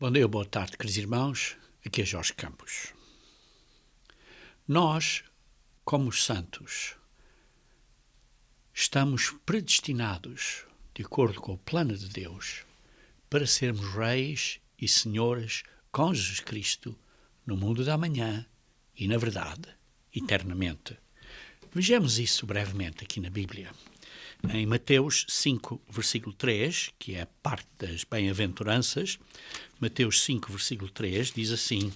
Bom dia, boa tarde, queridos irmãos. Aqui é Jorge Campos. Nós, como os santos, estamos predestinados, de acordo com o plano de Deus, para sermos reis e senhores com Jesus Cristo no mundo da manhã e, na verdade, eternamente. Vejamos isso brevemente aqui na Bíblia. Em Mateus 5, versículo 3, que é parte das bem-aventuranças, Mateus 5, versículo 3, diz assim,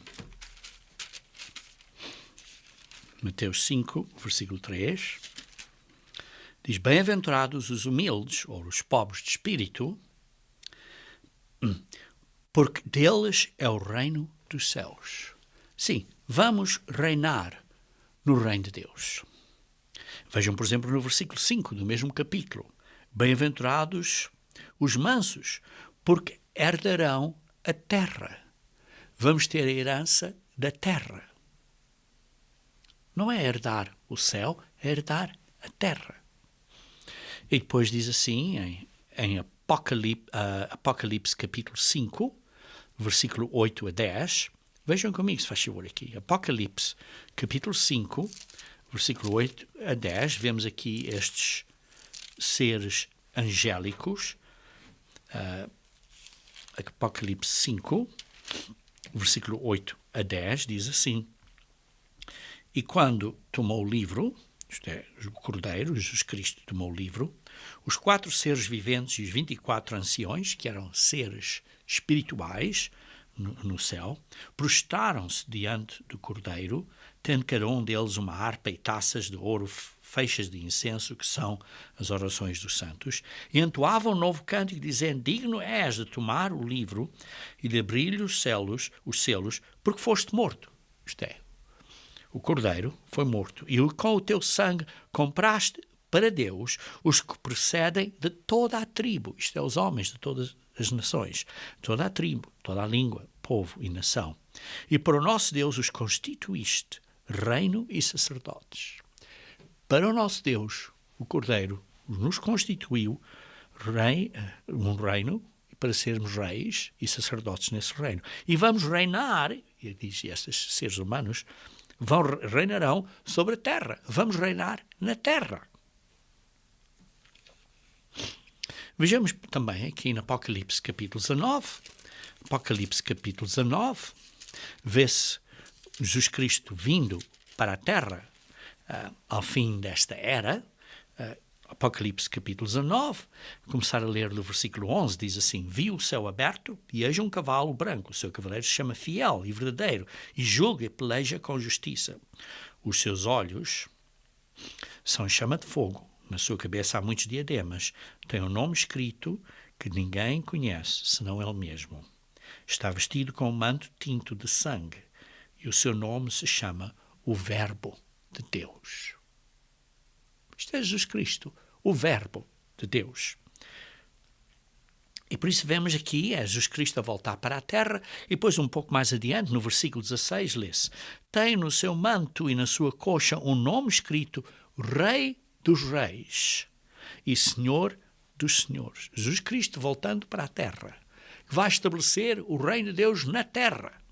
Mateus 5, versículo 3, diz, bem-aventurados os humildes, ou os pobres de espírito, porque deles é o reino dos céus. Sim, vamos reinar no reino de Deus. Vejam, por exemplo, no versículo 5 do mesmo capítulo. Bem-aventurados os mansos, porque herdarão a terra. Vamos ter a herança da terra. Não é herdar o céu, é herdar a terra. E depois diz assim, em Apocalipse capítulo 5, versículo 8 a 10. Vejam comigo, se faz favor aqui. Apocalipse capítulo 5, versículo 8 a 10, vemos aqui estes seres angélicos. Apocalipse 5, versículo 8 a 10, diz assim, e quando tomou o livro, isto é, o Cordeiro, Jesus Cristo tomou o livro, os 4 seres viventes e os 24 anciões, que eram seres espirituais no céu, prostraram-se diante do Cordeiro, tendo cada um deles uma harpa e taças de ouro, feixes de incenso, que são as orações dos santos, e entoavam um novo cântico, dizendo, digno és de tomar o livro e de abrir-lhe os selos, porque foste morto. Isto é, o Cordeiro foi morto, e com o teu sangue compraste para Deus os que procedem de toda a tribo, isto é, os homens de todas as nações, toda a tribo, toda a língua, povo e nação. E para o nosso Deus os constituíste reino e sacerdotes. Para o nosso Deus, o Cordeiro, nos constituiu um reino para sermos reis e sacerdotes nesse reino. E vamos reinar, e diz estes seres humanos, reinarão sobre a terra. Vamos reinar na terra. Vejamos também aqui no Apocalipse capítulo 19. Apocalipse capítulo 19. Vê-se Jesus Cristo vindo para a terra ao fim desta era. Apocalipse capítulo 19. Começar a ler do versículo 11. Diz assim, vi o céu aberto e eis um cavalo branco. O seu cavaleiro se chama Fiel e Verdadeiro e julga e peleja com justiça. Os seus olhos são chama de fogo. Na sua cabeça há muitos diademas. Tem um nome escrito que ninguém conhece, senão ele mesmo. Está vestido com um manto tinto de sangue. E o seu nome se chama o Verbo de Deus. Isto é Jesus Cristo, o Verbo de Deus. E por isso vemos aqui, é Jesus Cristo a voltar para a terra, e depois um pouco mais adiante, no versículo 16, lê-se, tem no seu manto e na sua coxa um nome escrito, Rei dos Reis e Senhor dos Senhores. Jesus Cristo voltando para a terra, que vai estabelecer o reino de Deus na terra,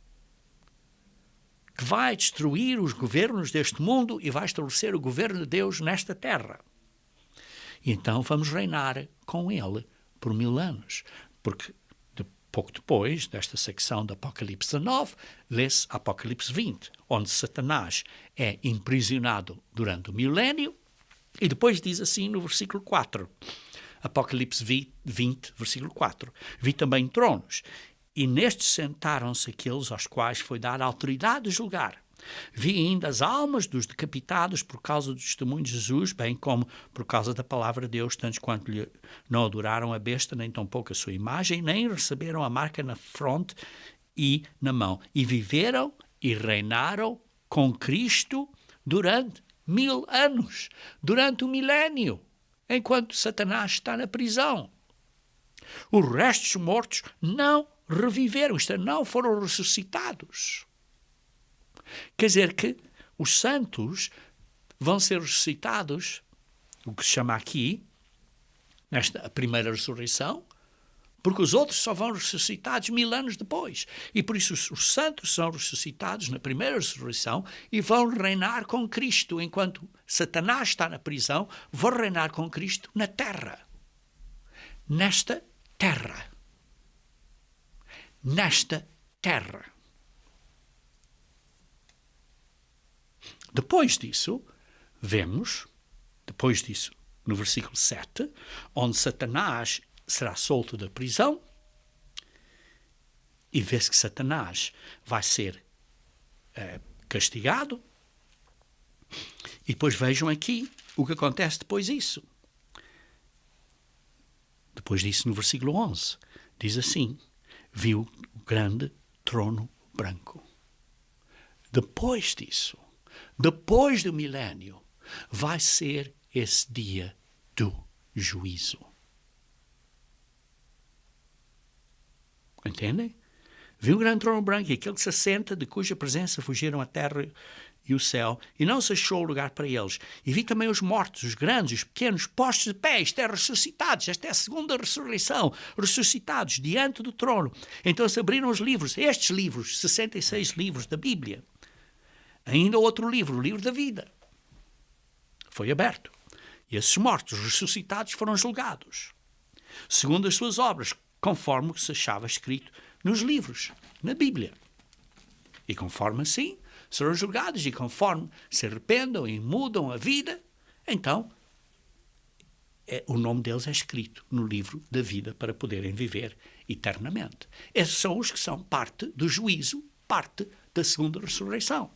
que vai destruir os governos deste mundo e vai estabelecer o governo de Deus nesta terra. E então vamos reinar com ele por 1000 anos, porque pouco depois desta secção do Apocalipse 19, lê-se Apocalipse 20, onde Satanás é imprisionado durante o milénio. E depois diz assim no versículo 4, Apocalipse 20, versículo 4, vi também tronos, e nestes sentaram-se aqueles aos quais foi dada a autoridade de julgar. Vi ainda as almas dos decapitados por causa do testemunho de Jesus, bem como por causa da palavra de Deus, tantos quanto lhe não adoraram a besta, nem tampouco a sua imagem, nem receberam a marca na fronte e na mão. E viveram e reinaram com Cristo durante 1000 anos, durante o milénio, enquanto Satanás está na prisão. Os restos mortos não reviveram, isto é, não foram ressuscitados. Quer dizer que os santos vão ser ressuscitados, o que se chama aqui, nesta primeira ressurreição, Porque os outros só vão ressuscitados 1000 anos depois. E por isso os santos são ressuscitados na primeira ressurreição e vão reinar com Cristo. Enquanto Satanás está na prisão, vão reinar com Cristo na terra. Nesta terra. Nesta terra. Depois disso, vemos, no versículo 7, onde Satanás será solto da prisão, e vê-se que Satanás vai ser castigado. E depois vejam aqui o que acontece depois disso. Depois disso, no versículo 11, diz assim: viu o grande trono branco. Depois disso, depois do milénio, vai ser esse dia do juízo. Entendem? Viu um grande trono branco e aquele que se assenta, de cuja presença fugiram a terra e o céu, e não se achou lugar para eles. E vi também os mortos, os grandes, os pequenos, postos de pé, isto é, ressuscitados. Esta é a segunda ressurreição, ressuscitados diante do trono. Então se abriram os livros, estes livros, 66 livros da Bíblia. Ainda outro livro, o livro da vida, foi aberto. E esses mortos ressuscitados foram julgados, segundo as suas obras, conforme o que se achava escrito nos livros, na Bíblia. E conforme assim serão julgados, e conforme se arrependam e mudam a vida, então o nome deles é escrito no livro da vida para poderem viver eternamente. Esses são os que são parte do juízo, parte da segunda ressurreição.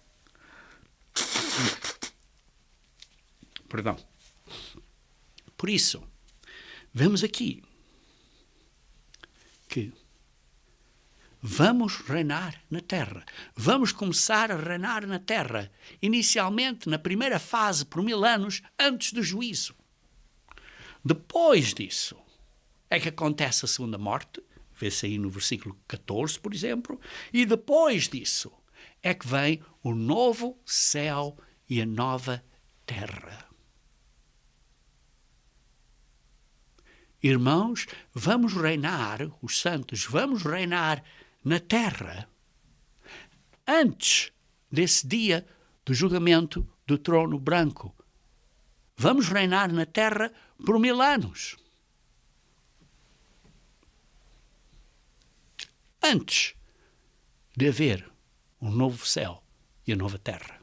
Perdão. Por isso, vemos aqui que vamos reinar na terra. Vamos começar a reinar na terra, inicialmente na primeira fase por 1000 anos antes do juízo. Depois disso é que acontece a segunda morte, vê-se aí no versículo 14, por exemplo, e depois disso é que vem o novo céu e a nova terra. Irmãos, vamos reinar, os santos, vamos reinar na terra antes desse dia do julgamento do trono branco. Vamos reinar na terra por 1000 anos. Antes de haver um novo céu e a nova terra.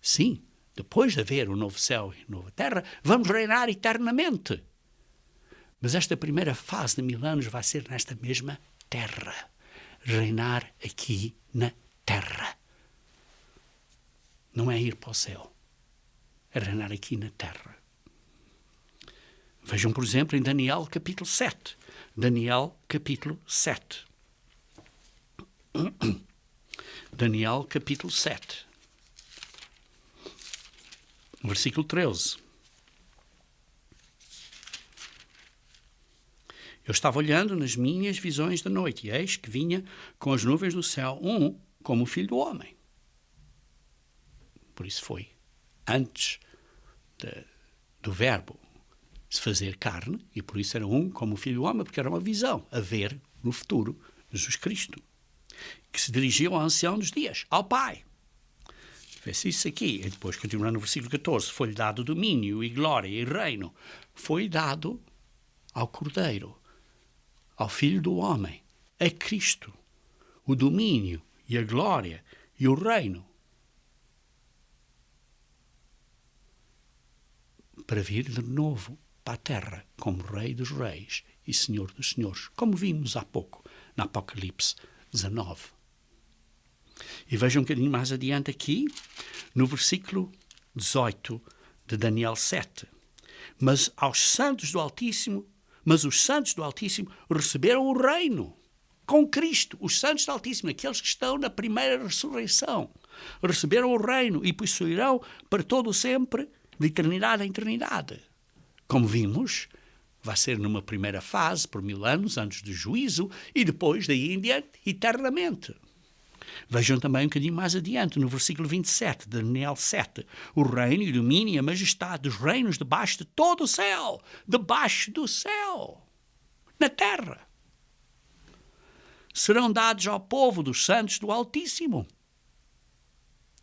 Sim, depois de haver um novo céu e nova terra, vamos reinar eternamente. Mas esta primeira fase de 1000 anos vai ser nesta mesma terra. Reinar aqui na terra. Não é ir para o céu. É reinar aqui na terra. Vejam, por exemplo, em Daniel capítulo 7. Daniel capítulo 7. Daniel capítulo 7. Versículo 13. Eu estava olhando nas minhas visões da noite, e eis que vinha com as nuvens do céu como o Filho do Homem. Por isso foi antes do verbo se fazer carne, e por isso era como o Filho do Homem, porque era uma visão, a ver no futuro Jesus Cristo, que se dirigiu ao ancião dos dias, ao Pai. Vê-se isso aqui, e depois continuando no versículo 14, foi-lhe dado domínio e glória e reino, foi dado ao Cordeiro, ao Filho do Homem, a Cristo, o domínio e a glória e o reino, para vir de novo para a terra como Rei dos Reis e Senhor dos Senhores, como vimos há pouco na Apocalipse 19. E vejam um bocadinho mais adiante aqui, no versículo 18 de Daniel 7. Mas os santos do Altíssimo receberam o reino com Cristo. Os santos do Altíssimo, aqueles que estão na primeira ressurreição, receberam o reino e possuirão para todo o sempre, de eternidade a eternidade. Como vimos, vai ser numa primeira fase, por 1000 anos, antes do juízo, e depois, daí em diante, eternamente. Vejam também um bocadinho mais adiante, no versículo 27 de Daniel 7, o reino e o domínio e a majestade dos reinos debaixo de todo o céu, debaixo do céu, na terra. serão dados ao povo dos santos do Altíssimo,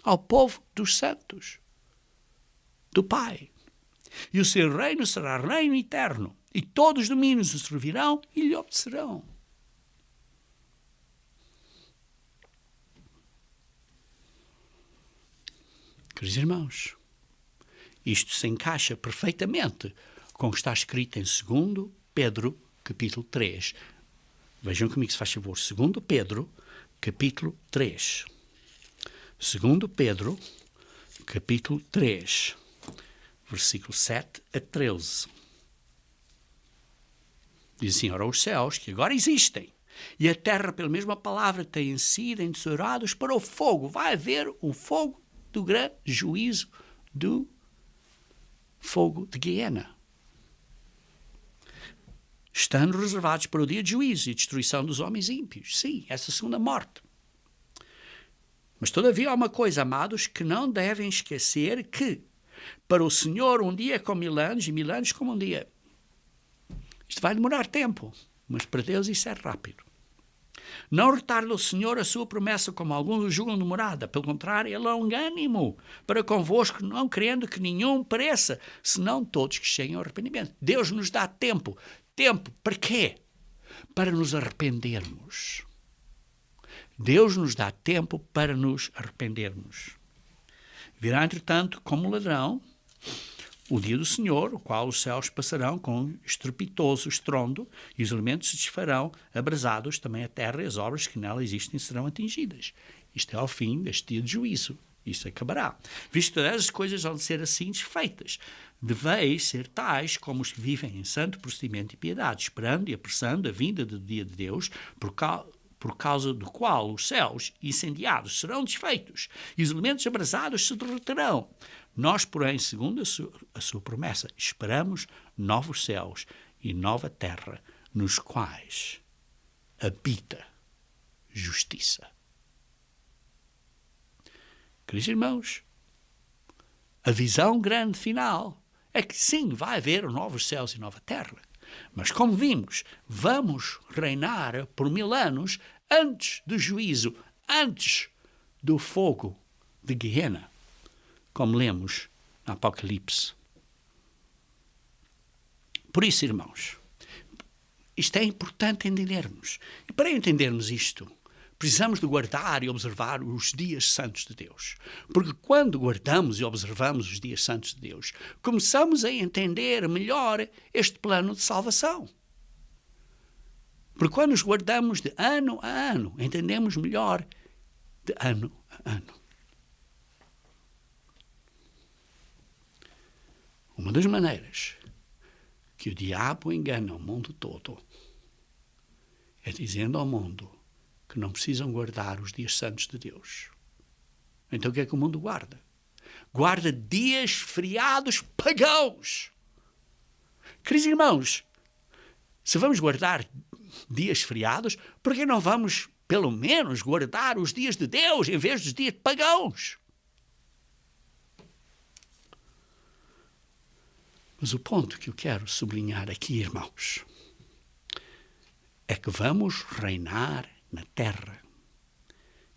ao povo dos santos do Pai. E o seu reino será reino eterno, e todos os domínios o servirão e lhe obedecerão. Queridos irmãos, isto se encaixa perfeitamente com o que está escrito em 2 Pedro, capítulo 3. Vejam comigo, se faz favor. 2 Pedro, capítulo 3. 2 Pedro, capítulo 3, versículo 7 a 13. Diz assim: ora, os céus, que agora existem, e a terra, pela mesma palavra, têm sido entesourados para o fogo. Vai haver o fogo do grande juízo, do fogo de Guiena, estando reservados para o dia de juízo e destruição dos homens ímpios. Sim, essa segunda morte. Mas todavia há uma coisa, amados, que não devem esquecer, que para o Senhor um dia é como 1000 anos e 1000 anos como um dia. Isto vai demorar tempo, mas para Deus isso é rápido. Não retarda o Senhor a sua promessa, como alguns o julgam demorada. Pelo contrário, ele é longânimo para convosco, não querendo que nenhum pereça, senão todos que cheguem ao arrependimento. Deus nos dá tempo. Tempo para quê? Para nos arrependermos. Deus nos dá tempo para nos arrependermos. Virá, entretanto, como ladrão, o dia do Senhor, o qual os céus passarão com estrepitoso estrondo, e os elementos se desfarão, abrasados, também a terra e as obras que nela existem serão atingidas. Isto é ao fim deste dia de juízo. Isso acabará. Visto que todas as coisas vão ser assim desfeitas, deveis ser tais como os que vivem em santo procedimento e piedade, esperando e apressando a vinda do dia de Deus, por causa do qual os céus incendiados serão desfeitos e os elementos abrasados se derreterão. Nós, porém, segundo a sua promessa, esperamos novos céus e nova terra, nos quais habita justiça. Queridos irmãos, a visão grande final é que sim, vai haver novos céus e nova terra. Mas como vimos, vamos reinar por 1000 anos antes do juízo, antes do fogo de Guiena, como lemos no Apocalipse. Por isso, irmãos, isto é importante entendermos. E para entendermos isto, precisamos de guardar e observar os dias santos de Deus. Porque quando guardamos e observamos os dias santos de Deus, começamos a entender melhor este plano de salvação. Porque quando os guardamos de ano a ano, entendemos melhor de ano a ano. Uma das maneiras que o diabo engana o mundo todo é dizendo ao mundo que não precisam guardar os dias santos de Deus. Então o que é que o mundo guarda? Guarda dias feriados pagãos. Queridos irmãos, se vamos guardar dias feriados, por que não vamos, pelo menos, guardar os dias de Deus em vez dos dias pagãos? Mas o ponto que eu quero sublinhar aqui, irmãos, é que vamos reinar na terra,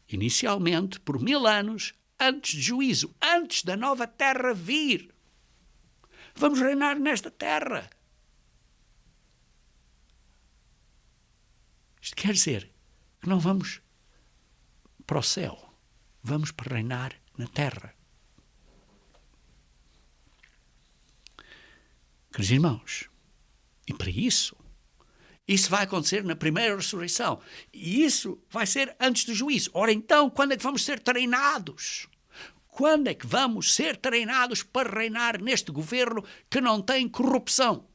inicialmente por 1000 anos, antes de juízo, antes da nova terra vir. Vamos reinar nesta terra. Isto quer dizer que não vamos para o céu, vamos para reinar na terra. Queridos irmãos, e para isso vai acontecer na primeira ressurreição. E isso vai ser antes do juízo. Ora então, quando é que vamos ser treinados? Quando é que vamos ser treinados para reinar neste governo que não tem corrupção?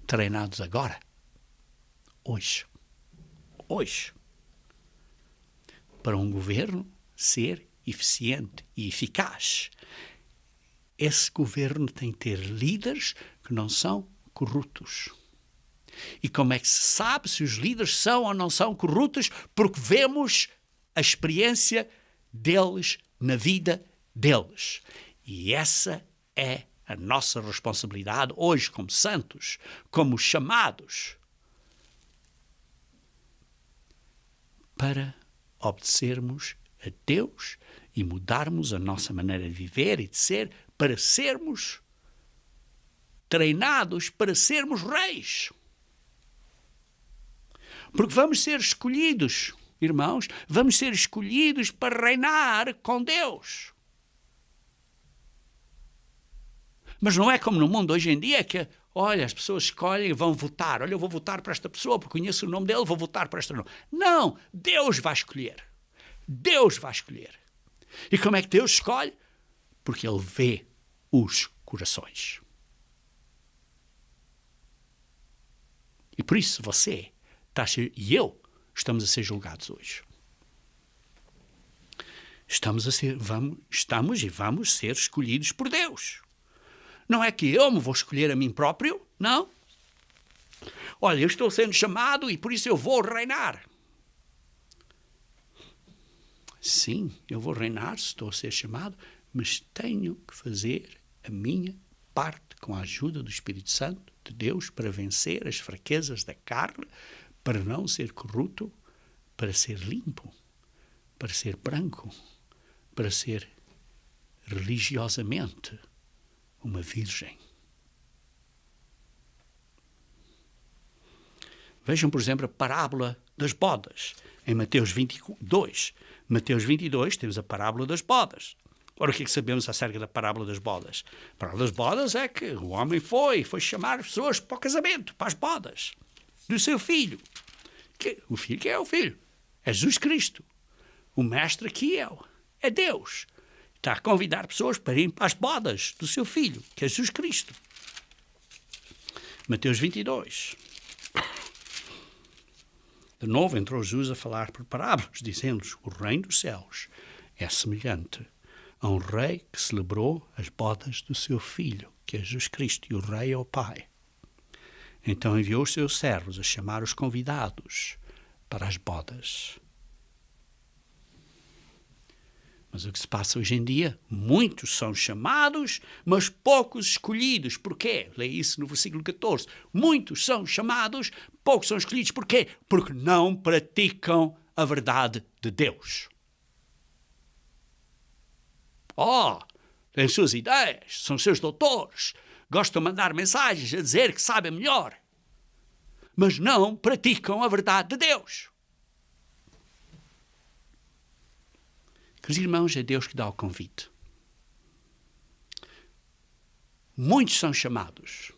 Treinados agora. Hoje. Hoje. Para um governo ser eficiente e eficaz. Esse governo tem que ter líderes que não são corruptos. E como é que se sabe se os líderes são ou não são corruptos? Porque vemos a experiência deles na vida deles. E essa é a nossa responsabilidade hoje como santos, como chamados, para obedecermos a Deus e mudarmos a nossa maneira de viver e de ser, para sermos treinados para sermos reis. Porque vamos ser escolhidos, irmãos, vamos ser escolhidos para reinar com Deus. Mas não é como no mundo hoje em dia que, olha, as pessoas escolhem e vão votar. Olha, eu vou votar para esta pessoa porque conheço o nome dele, vou votar para esta não. Não, Deus vai escolher. Deus vai escolher. E como é que Deus escolhe? Porque Ele vê os corações. E por isso você e eu estamos a ser julgados hoje. Estamos e vamos ser escolhidos por Deus. Não é que eu me vou escolher a mim próprio, não. Olha, eu estou sendo chamado e por isso eu vou reinar. Sim, eu vou reinar se estou a ser chamado, mas tenho que fazer a minha parte com a ajuda do Espírito Santo de Deus para vencer as fraquezas da carne, para não ser corrupto, para ser limpo, para ser branco, para ser religiosamente uma virgem. Vejam, por exemplo, a parábola das bodas, em Mateus 22. Mateus 22 temos a parábola das bodas. Ora, o que é que sabemos acerca da parábola das bodas? A parábola das bodas é que o homem foi chamar pessoas para o casamento, para as bodas do seu filho. O filho que é o filho? É Jesus Cristo. O mestre aqui é Deus. Está a convidar pessoas para ir para as bodas do seu filho, que é Jesus Cristo. Mateus 22. De novo entrou Jesus a falar por parábolas, dizendo-lhes: o reino dos céus é semelhante a um rei que celebrou as bodas do seu filho, que é Jesus Cristo, e o rei é o Pai. Então enviou os seus servos a chamar os convidados para as bodas. Mas o que se passa hoje em dia? Muitos são chamados, mas poucos escolhidos. Porquê? Leia isso no versículo 14. Muitos são chamados, poucos são escolhidos. Porquê? Porque não praticam a verdade de Deus. Têm suas ideias, são seus doutores, gostam de mandar mensagens a dizer que sabem melhor, mas não praticam a verdade de Deus. Queridos irmãos, é Deus que dá o convite. Muitos são chamados,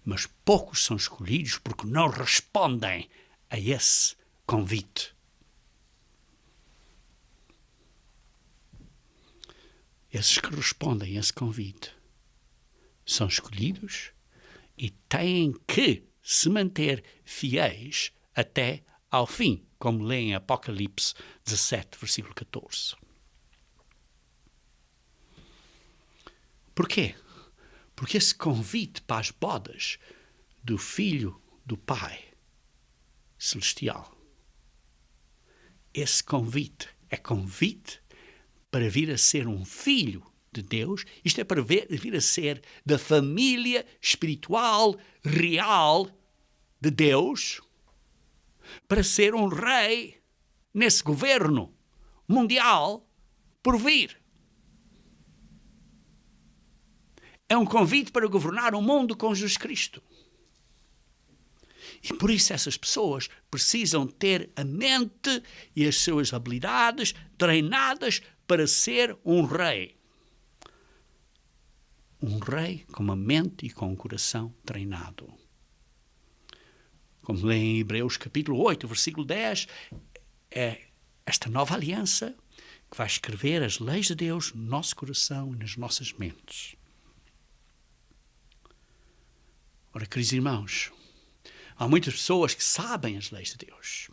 mas poucos são escolhidos porque não respondem a esse convite. Esses que respondem a esse convite são escolhidos e têm que se manter fiéis até ao fim, como lê em Apocalipse 17, versículo 14. Porquê? Porque esse convite para as bodas do Filho do Pai Celestial, esse convite é convite para vir a ser um filho de Deus, isto é para vir a ser da família espiritual, real de Deus, para ser um rei nesse governo mundial por vir. É um convite para governar o mundo com Jesus Cristo. E por isso essas pessoas precisam ter a mente e as suas habilidades treinadas para ser um rei. Um rei com uma mente e com um coração treinado. Como lê em Hebreus capítulo 8, versículo 10, é esta nova aliança que vai escrever as leis de Deus no nosso coração e nas nossas mentes. Ora, queridos irmãos, há muitas pessoas que sabem as leis de Deus.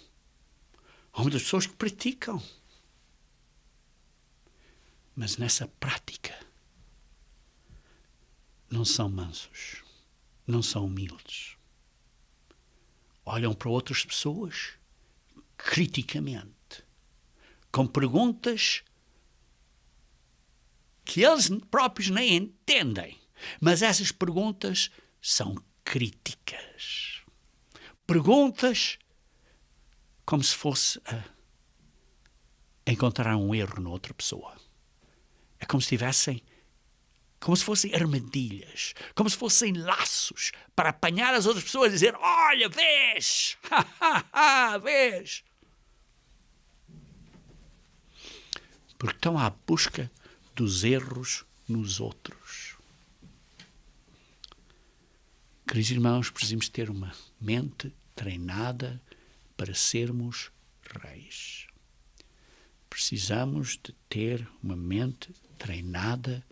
Há muitas pessoas que praticam. Mas nessa prática não são mansos, não são humildes. Olham para outras pessoas criticamente, com perguntas que eles próprios nem entendem. Mas essas perguntas são críticas. Perguntas como se fosse encontrar um erro noutra pessoa. É como se fossem armadilhas, como se fossem laços para apanhar as outras pessoas e dizer: olha, vês, vês. Porque estão à busca dos erros nos outros. Queridos irmãos, precisamos ter uma mente treinada para sermos reis. Precisamos de ter uma mente treinada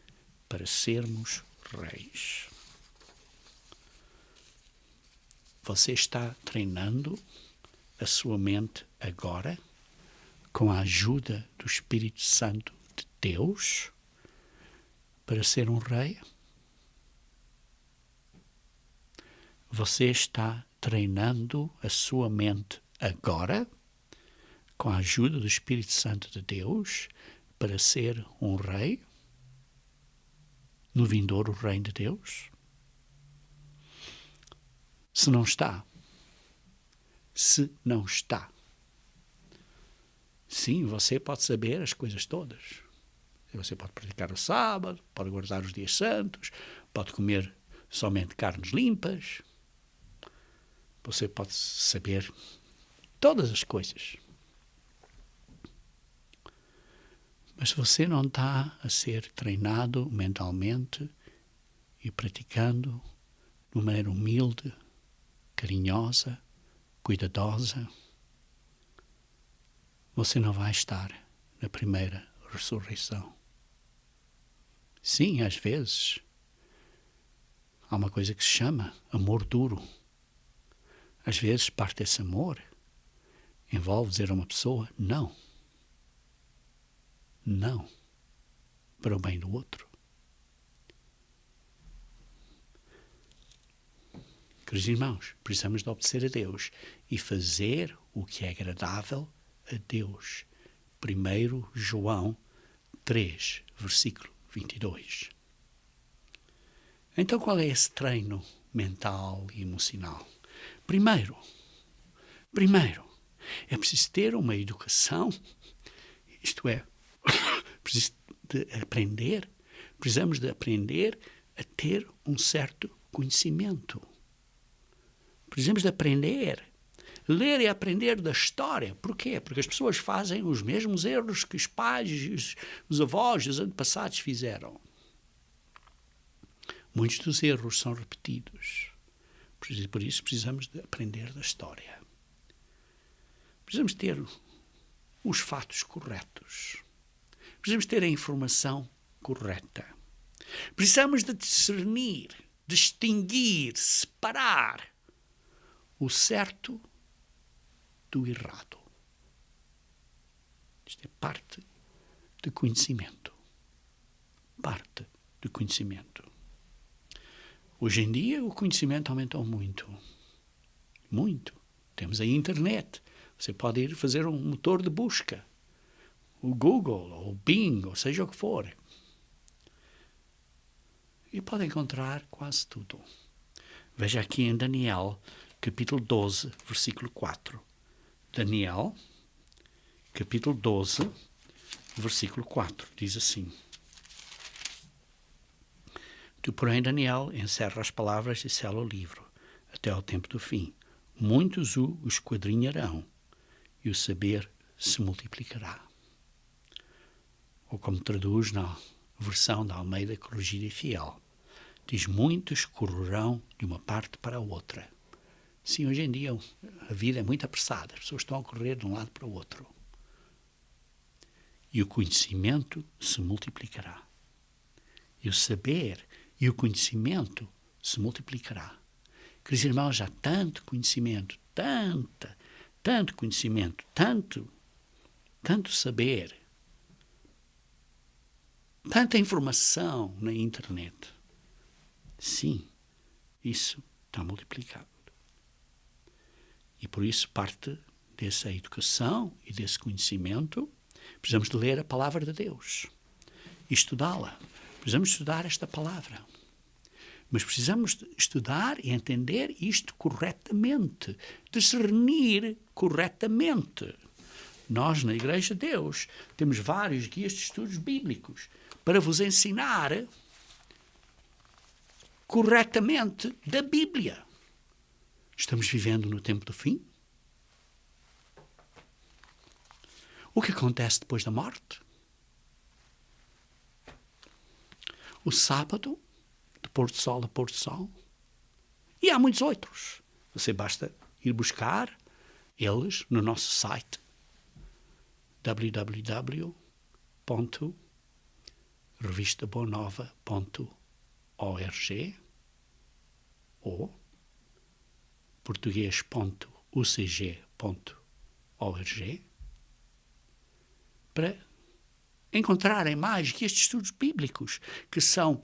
para sermos reis. Você está treinando a sua mente agora, com a ajuda do Espírito Santo de Deus, para ser um rei? Você está treinando a sua mente agora, com a ajuda do Espírito Santo de Deus, para ser um rei? No vindouro reino de Deus? Se não está, sim, você pode saber as coisas todas. Você pode praticar o sábado, pode guardar os dias santos, pode comer somente carnes limpas. Você pode saber todas as coisas. Mas se você não está a ser treinado mentalmente e praticando de uma maneira humilde, carinhosa, cuidadosa, você não vai estar na primeira ressurreição. Sim, às vezes, há uma coisa que se chama amor duro. Às vezes, parte desse amor envolve dizer a uma pessoa não. Não. Para o bem do outro. Queridos irmãos, precisamos de obedecer a Deus e fazer o que é agradável a Deus. 1 João 3, versículo 22. Então, qual é esse treino mental e emocional? Primeiro, é preciso ter uma educação, isto é, precisamos de aprender a ter um certo conhecimento. Precisamos de aprender, ler e aprender da história. Porquê? Porque as pessoas fazem os mesmos erros que os pais, os avós, os antepassados fizeram. Muitos dos erros são repetidos. Por isso precisamos de aprender da história. Precisamos ter os fatos corretos. Precisamos ter a informação correta. Precisamos de discernir, distinguir, separar o certo do errado. Isto é parte de conhecimento. Parte de conhecimento. Hoje em dia o conhecimento aumentou muito. Muito. Temos a internet. Você pode ir fazer um motor de busca. O Google, ou o Bing, ou seja o que for. E pode encontrar quase tudo. Veja aqui em Daniel, capítulo 12, versículo 4. Daniel, capítulo 12, versículo 4. Diz assim: Tu, porém, Daniel, encerra as palavras e sela o livro, até ao tempo do fim. Muitos o esquadrinharão, e o saber se multiplicará. Ou como traduz na versão da Almeida Corrigida e Fiel, diz: muitos correrão de uma parte para a outra. Sim, hoje em dia a vida é muito apressada, as pessoas estão a correr de um lado para o outro. E o conhecimento se multiplicará. E o saber e o conhecimento se multiplicará. Queridos irmãos, há tanto conhecimento, tanto conhecimento, tanto saber, tanta informação na internet. Sim, isso está multiplicado. E por isso parte dessa educação e desse conhecimento, precisamos de ler a palavra de Deus. e estudá-la. Precisamos estudar esta palavra. Mas precisamos estudar e entender isto corretamente, discernir corretamente. Nós, na Igreja de Deus, temos vários guias de estudos bíblicos para vos ensinar corretamente da Bíblia. Estamos vivendo no tempo do fim? O que acontece depois da morte? O sábado, de pôr do sol a pôr do sol. E há muitos outros. Você basta ir buscar eles no nosso site www.revistabonova.org ou português.ucg.org para encontrarem mais guias de estudos bíblicos que são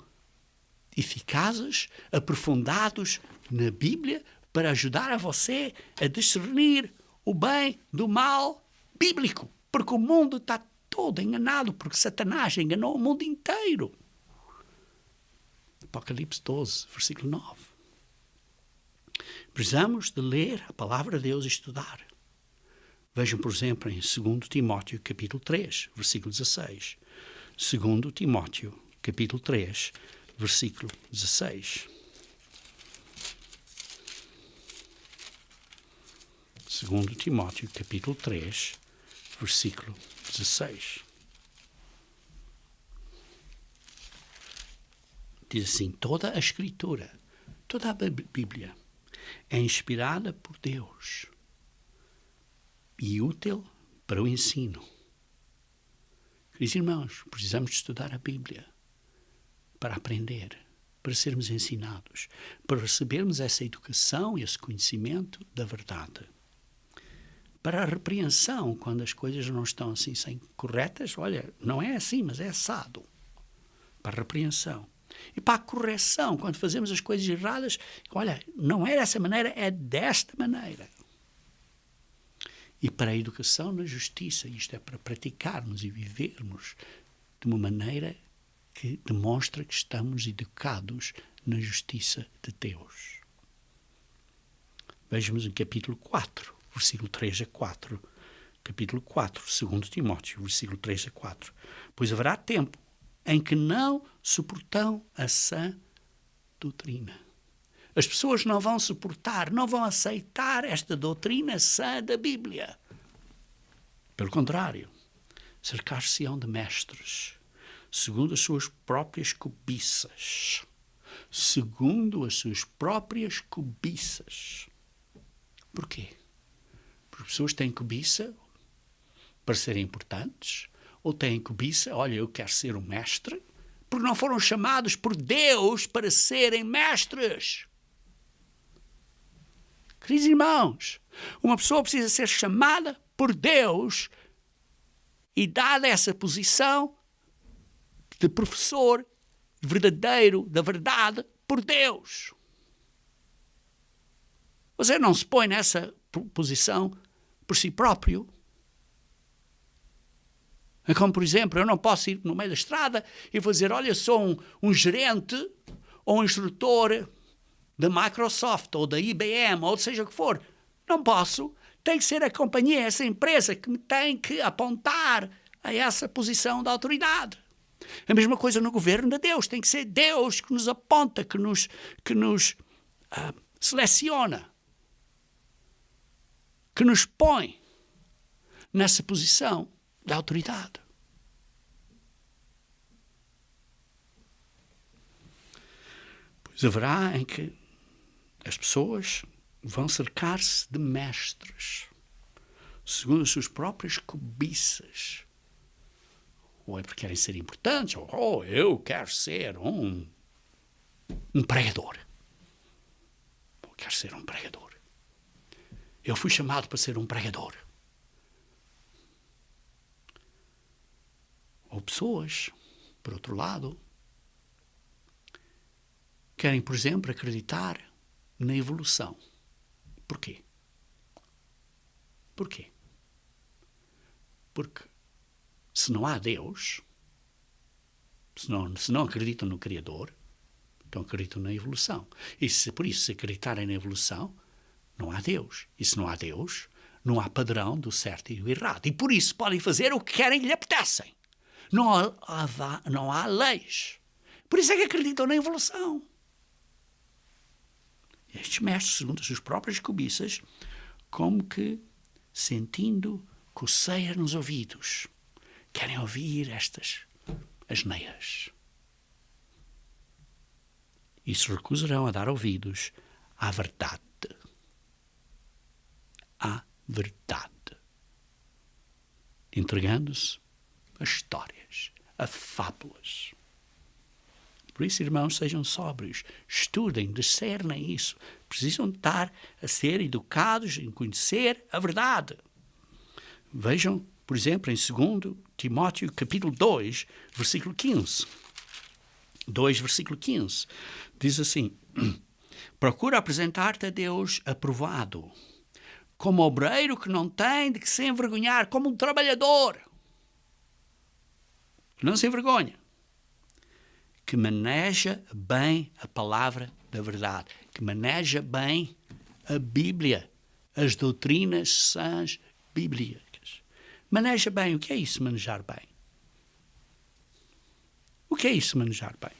eficazes, aprofundados na Bíblia para ajudar a você a discernir o bem do mal bíblico. Porque o mundo está todo enganado, porque Satanás enganou o mundo inteiro. Apocalipse 12, versículo 9. Precisamos de ler a palavra de Deus e estudar. Vejam, por exemplo, em 2 Timóteo, capítulo 3, versículo 16. 2 Timóteo, capítulo 3, versículo 16. 2 Timóteo, capítulo 3, versículo 16. Diz assim: toda a Escritura, toda a Bíblia é inspirada por Deus e útil para o ensino. Queridos irmãos, precisamos estudar a Bíblia para aprender, para sermos ensinados, para recebermos essa educação e esse conhecimento da verdade. Para a repreensão, quando as coisas não estão assim corretas, olha, não é assim, mas é assado. Para a repreensão. E para a correção, quando fazemos as coisas erradas, olha, não é dessa maneira, é desta maneira. E para a educação na justiça, isto é para praticarmos e vivermos de uma maneira que demonstra que estamos educados na justiça de Deus. Vejamos em capítulo 4, versículo 3 a 4. Capítulo 4, 2 Timóteo, versículo 3 a 4. Pois haverá tempo em que não suportam a sã doutrina. As pessoas não vão suportar, não vão aceitar esta doutrina sã da Bíblia. Pelo contrário, cercar-se-ão de mestres, segundo as suas próprias cobiças. Segundo as suas próprias cobiças. Porquê? Porque as pessoas têm cobiça para serem importantes, ou têm cobiça, olha, eu quero ser um mestre, porque não foram chamados por Deus para serem mestres. Queridos irmãos, uma pessoa precisa ser chamada por Deus e dada essa posição de professor verdadeiro da verdade por Deus. Você não se põe nessa posição por si próprio. É como, por exemplo, eu não posso ir no meio da estrada e vou dizer, olha, sou um gerente ou um instrutor da Microsoft ou da IBM ou seja o que for. Não posso. Tem que ser a companhia, essa empresa que me tem que apontar a essa posição de autoridade. A mesma coisa no governo de Deus. Tem que ser Deus que nos aponta, que nos seleciona, que nos põe nessa posição de autoridade. Pois haverá em que as pessoas vão cercar-se de mestres, segundo as suas próprias cobiças. Ou é porque querem ser importantes, ou eu quero ser um pregador. Eu quero ser um pregador. Eu fui chamado para ser um pregador. Ou pessoas, por outro lado, querem, por exemplo, acreditar na evolução. Porquê? Porquê? Porque se não há Deus, Se não acreditam no Criador, então acreditam na evolução. E por isso, se acreditarem na evolução, não há Deus. E se não há Deus, não há padrão do certo e do errado. E por isso podem fazer o que querem e lhe apetecem. Não há leis. Por isso é que acreditam na evolução. E estes mestres, segundo as suas próprias cobiças, como que sentindo coceira nos ouvidos, querem ouvir estas asneiras. E se recusarão a dar ouvidos à verdade. À verdade. Entregando-se a histórias, a fábulas. Por isso, irmãos, sejam sóbrios, estudem, discernem isso. Precisam estar a ser educados em conhecer a verdade. Vejam, por exemplo, em 2 Timóteo, capítulo 2, versículo 15. 2, versículo 15. Diz assim: procura apresentar-te a Deus aprovado, como obreiro que não tem de que se envergonhar, como um trabalhador. Não se envergonha. Que maneja bem a palavra da verdade, que maneja bem a Bíblia, as doutrinas sãs bíblicas. Maneja bem. O que é isso, manejar bem? O que é isso, manejar bem?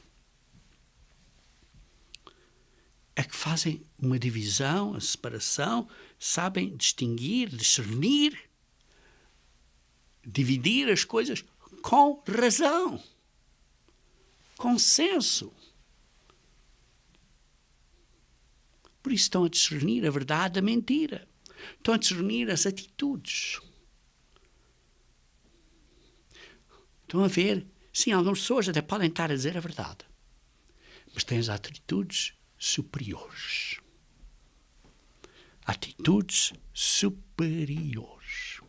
É que fazem uma divisão, a separação, sabem distinguir, discernir, dividir as coisas com razão. Consenso. Por isso estão a discernir a verdade da mentira. Estão a discernir as atitudes. Estão a ver, sim, algumas pessoas até podem estar a dizer a verdade, mas têm as atitudes superiores. Atitudes superiores.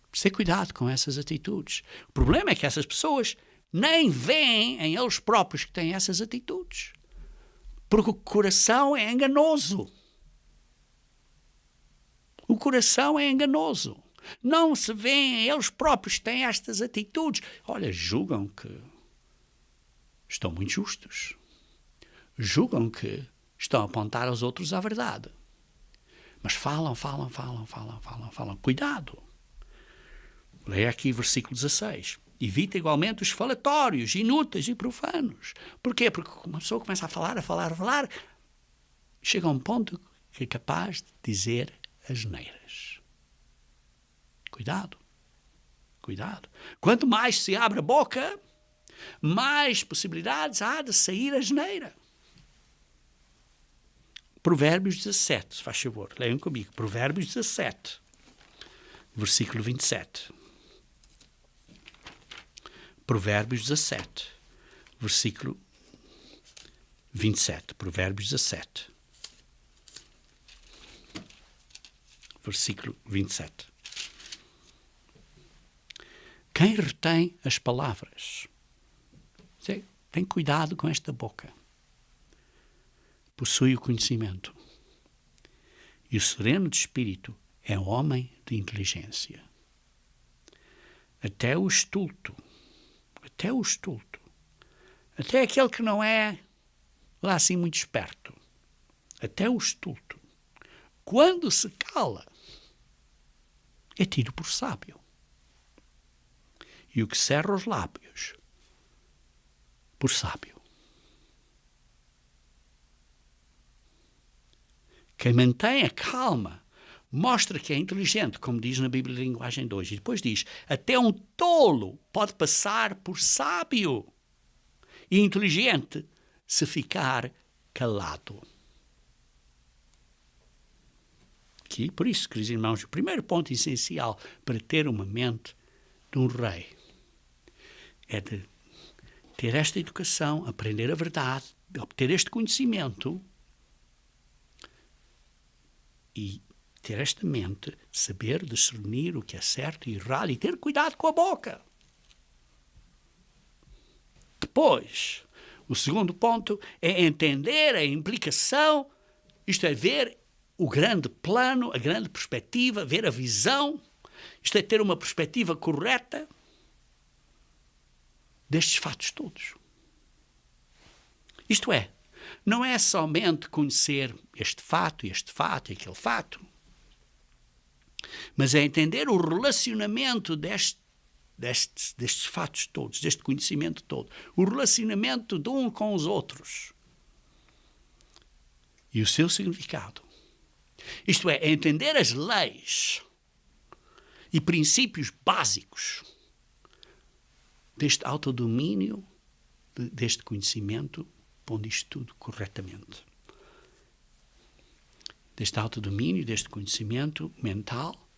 Precisa ter cuidado com essas atitudes. O problema é que essas pessoas nem veem em eles próprios que têm essas atitudes. Porque o coração é enganoso. O coração é enganoso. Não se veem em eles próprios que têm estas atitudes. Olha, julgam que estão muito justos. Julgam que estão a apontar aos outros a verdade. Mas falam. Cuidado. Leia aqui versículo 16. Evita igualmente os falatórios, inúteis e profanos. Porquê? Porque uma pessoa começa a falar, chega a um ponto que é capaz de dizer asneiras. Cuidado. Quanto mais se abre a boca, mais possibilidades há de sair asneira. Provérbios 17, se faz favor, leiam comigo. Provérbios 17, versículo 27. Provérbios 17, versículo 27. Provérbios 17, versículo 27. Quem retém as palavras, tem cuidado com esta boca, possui o conhecimento. E o sereno de espírito é um homem de inteligência. Até o estulto, até aquele que não é lá assim muito esperto, até o estulto, quando se cala, é tido por sábio. E o que cerra os lábios, por sábio. Quem mantém a calma mostra que é inteligente, como diz na Bíblia de Linguagem 2. E depois diz, até um tolo pode passar por sábio e inteligente se ficar calado. Aqui, por isso, queridos irmãos, o primeiro ponto essencial para ter uma mente de um rei é de ter esta educação, aprender a verdade, obter este conhecimento e ter esta mente, saber discernir o que é certo e errado e ter cuidado com a boca. Depois, o segundo ponto é entender a implicação, isto é, ver o grande plano, a grande perspectiva, ver a visão, isto é, ter uma perspectiva correta destes fatos todos. Isto é, não é somente conhecer este fato e aquele fato, mas é entender o relacionamento destes fatos todos, deste conhecimento todo, o relacionamento de um com os outros e o seu significado. Isto é entender as leis e princípios básicos deste autodomínio, deste conhecimento, pondo isto tudo corretamente. Deste autodomínio, deste conhecimento mental,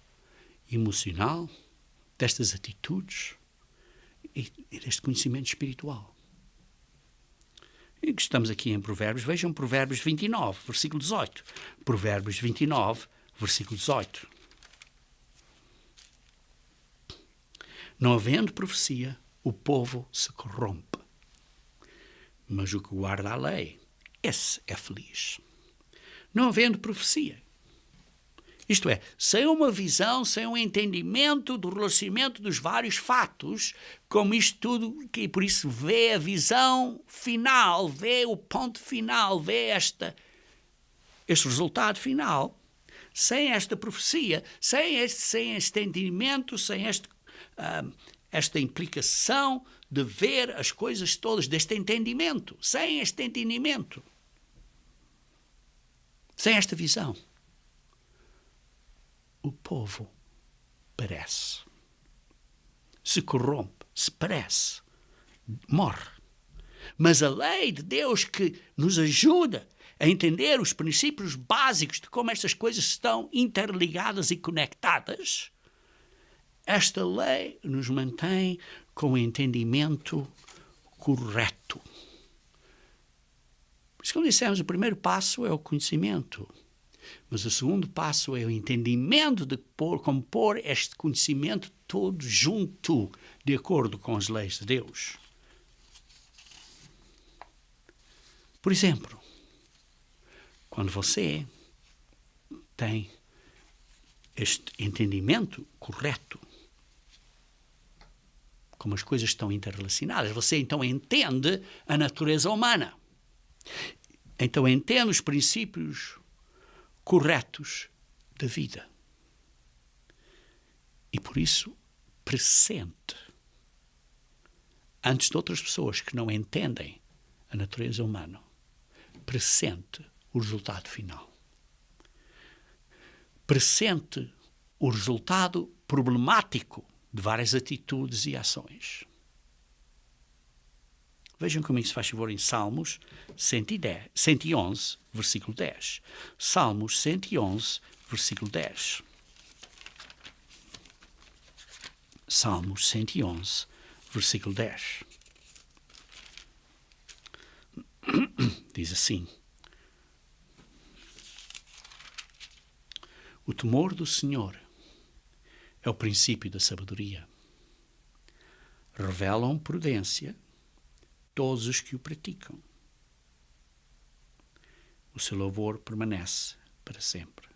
emocional, destas atitudes e deste conhecimento espiritual. E estamos aqui em Provérbios, vejam Provérbios 29, versículo 18. Provérbios 29, versículo 18. Não havendo profecia, o povo se corrompe. Mas o que guarda a lei, esse é feliz. Não havendo profecia. Isto é, sem uma visão, sem um entendimento do relacionamento dos vários fatos, como isto tudo, que por isso vê a visão final, vê o ponto final, vê este resultado final, sem esta profecia, sem este entendimento, sem esta implicação de ver as coisas todas, deste entendimento, sem este entendimento, sem esta visão, o povo perece, se corrompe, se perece, morre. Mas a lei de Deus que nos ajuda a entender os princípios básicos de como estas coisas estão interligadas e conectadas, esta lei nos mantém com o entendimento correto. Por isso, como dissemos, o primeiro passo é o conhecimento. Mas o segundo passo é o entendimento de como pôr este conhecimento todo junto, de acordo com as leis de Deus. Por exemplo, quando você tem este entendimento correto, como as coisas estão interrelacionadas, você então entende a natureza humana. Então entende os princípios corretos da vida. E por isso pressente, antes de outras pessoas que não entendem a natureza humana, pressente o resultado final. Pressente o resultado problemático de várias atitudes e ações. Vejam comigo, se faz favor, em Salmos 111, versículo 10. Salmos 111, versículo 10. Salmos 111, versículo 10. Diz assim: o temor do Senhor é o princípio da sabedoria. Revelam prudência todos os que o praticam. O seu louvor permanece para sempre.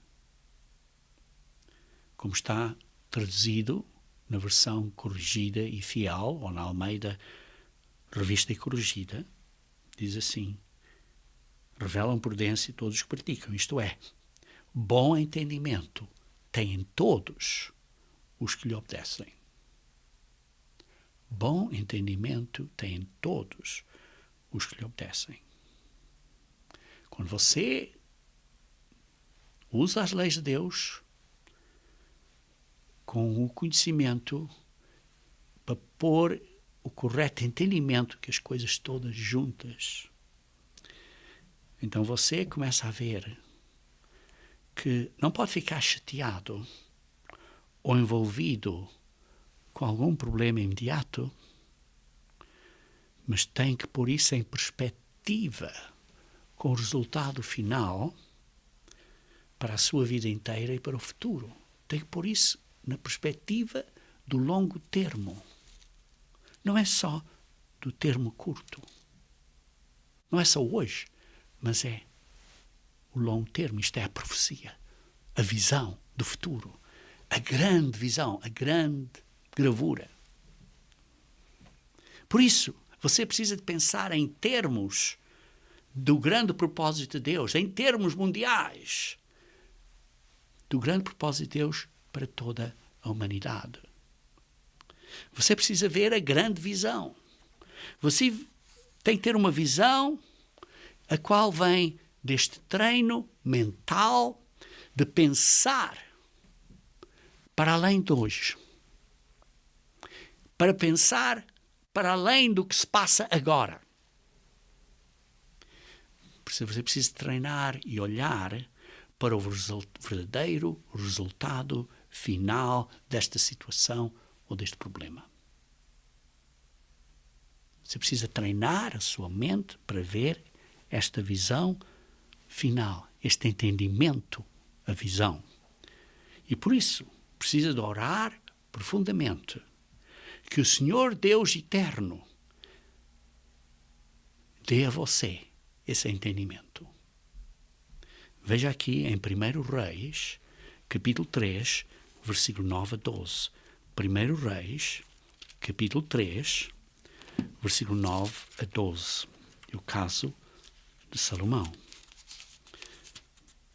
Como está traduzido na versão corrigida e fiel, ou na Almeida Revista e Corrigida, diz assim: revelam prudência todos os que praticam. Isto é, bom entendimento têm todos os que lhe obedecem. Bom entendimento têm todos os que lhe obedecem. Quando você usa as leis de Deus com o conhecimento para pôr o correto entendimento que as coisas todas juntas, então você começa a ver que não pode ficar chateado ou envolvido com algum problema imediato, mas tem que pôr isso em perspectiva com o resultado final para a sua vida inteira e para o futuro. Tem que pôr isso na perspectiva do longo termo. Não é só do termo curto. Não é só hoje, mas é o longo termo. Isto é a profecia, a visão do futuro, a grande visão, a grande gravura. Por isso, você precisa de pensar em termos do grande propósito de Deus, em termos mundiais, do grande propósito de Deus para toda a humanidade. Você precisa ver a grande visão. Você tem que ter uma visão a qual vem deste treino mental de pensar para além de hoje. Para pensar para além do que se passa agora. Você precisa treinar e olhar para o verdadeiro resultado final desta situação ou deste problema. Você precisa treinar a sua mente para ver esta visão final, este entendimento, a visão. E por isso, precisa de orar profundamente que o Senhor Deus eterno dê a você esse entendimento. Veja aqui em 1 Reis, capítulo 3, versículo 9 a 12. 1 Reis, capítulo 3, versículo 9 a 12. É o caso de Salomão.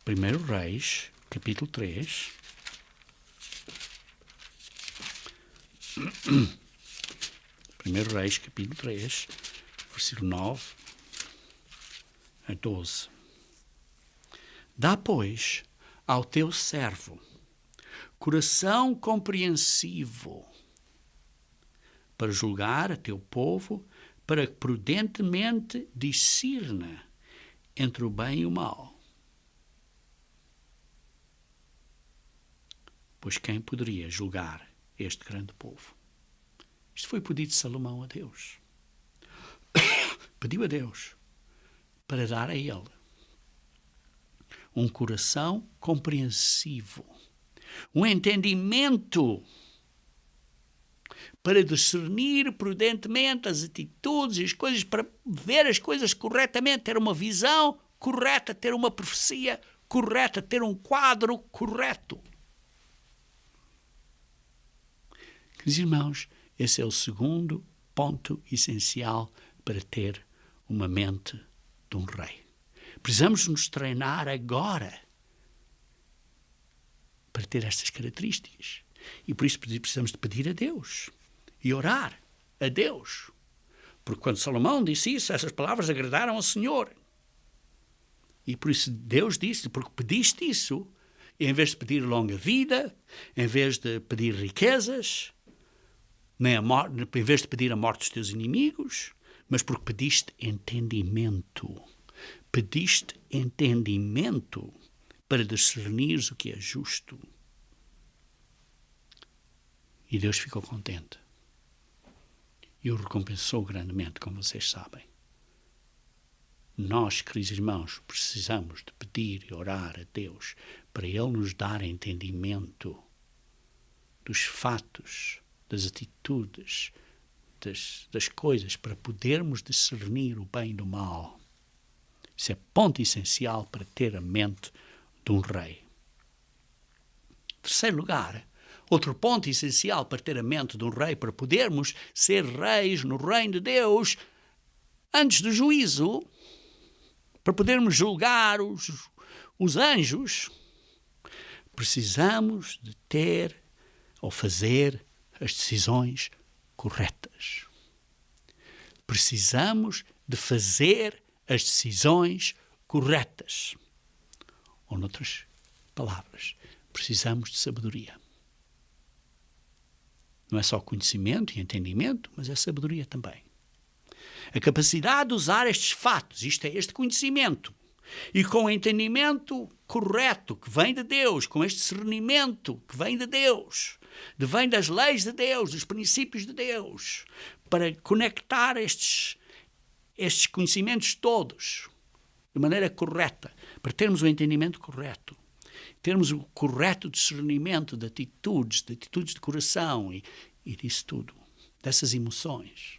1 Reis, capítulo 3. 1 Reis, capítulo 3, versículo 9 a 12. Dá, pois, ao teu servo coração compreensivo para julgar a teu povo, para que prudentemente discirna entre o bem e o mal. Pois quem poderia julgar este grande povo? Isto foi pedido de Salomão a Deus. Pediu a Deus para dar a ele um coração compreensivo, um entendimento para discernir prudentemente as atitudes e as coisas, para ver as coisas corretamente, ter uma visão correta, ter uma profecia correta, ter um quadro correto. Queridos irmãos, esse é o segundo ponto essencial para ter uma mente de um rei. Precisamos nos treinar agora para ter estas características. E por isso precisamos de pedir a Deus e orar a Deus. Porque quando Salomão disse isso, essas palavras agradaram ao Senhor. E por isso Deus disse, porque pediste isso, em vez de pedir longa vida, em vez de pedir riquezas, nem a morte, em vez de pedir a morte dos teus inimigos, mas porque pediste entendimento. Pediste entendimento para discernires o que é justo. E Deus ficou contente. E o recompensou grandemente, como vocês sabem. Nós, queridos irmãos, precisamos de pedir e orar a Deus para Ele nos dar entendimento dos fatos, das atitudes, das coisas, para podermos discernir o bem do mal. Isso é ponto essencial para ter a mente de um rei. Em terceiro lugar, outro ponto essencial para ter a mente de um rei, para podermos ser reis no reino de Deus, antes do juízo, para podermos julgar os anjos, precisamos de ter ou fazer as decisões corretas. Precisamos de fazer as decisões corretas. Ou, noutras palavras, precisamos de sabedoria. Não é só conhecimento e entendimento, mas é sabedoria também. A capacidade de usar estes fatos, isto é, este conhecimento, e com o entendimento correto que vem de Deus, com este discernimento que vem de Deus, vem das leis de Deus, dos princípios de Deus, para conectar estes conhecimentos todos de maneira correta, para termos o entendimento correto, termos o correto discernimento de atitudes de coração e disso tudo, dessas emoções.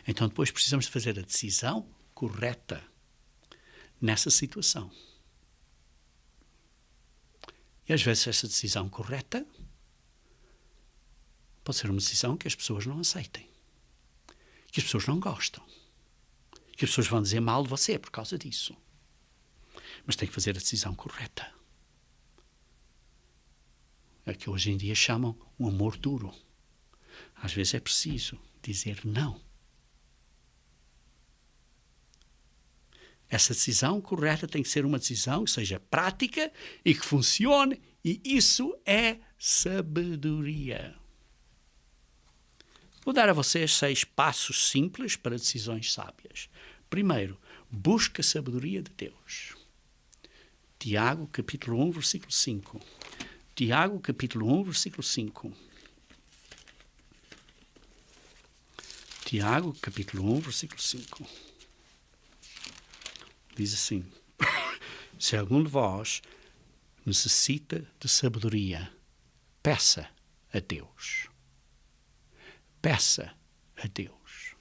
Então depois precisamos de fazer a decisão correta nessa situação. E às vezes essa decisão correta pode ser uma decisão que as pessoas não aceitem. que as pessoas não gostam, que as pessoas vão dizer mal de você por causa disso. Mas tem que fazer a decisão correta. É que hoje em dia chamam um amor duro. Às vezes é preciso dizer não. Essa decisão correta tem que ser uma decisão que seja prática e que funcione, e isso é sabedoria. Vou dar a vocês 6 passos simples para decisões sábias. Primeiro, busca a sabedoria de Deus. Tiago, capítulo 1, versículo 5. Tiago, capítulo 1, versículo 5. Tiago, capítulo 1, versículo 5. Diz assim: se algum de vós necessita de sabedoria, peça a Deus. Peça a Deus.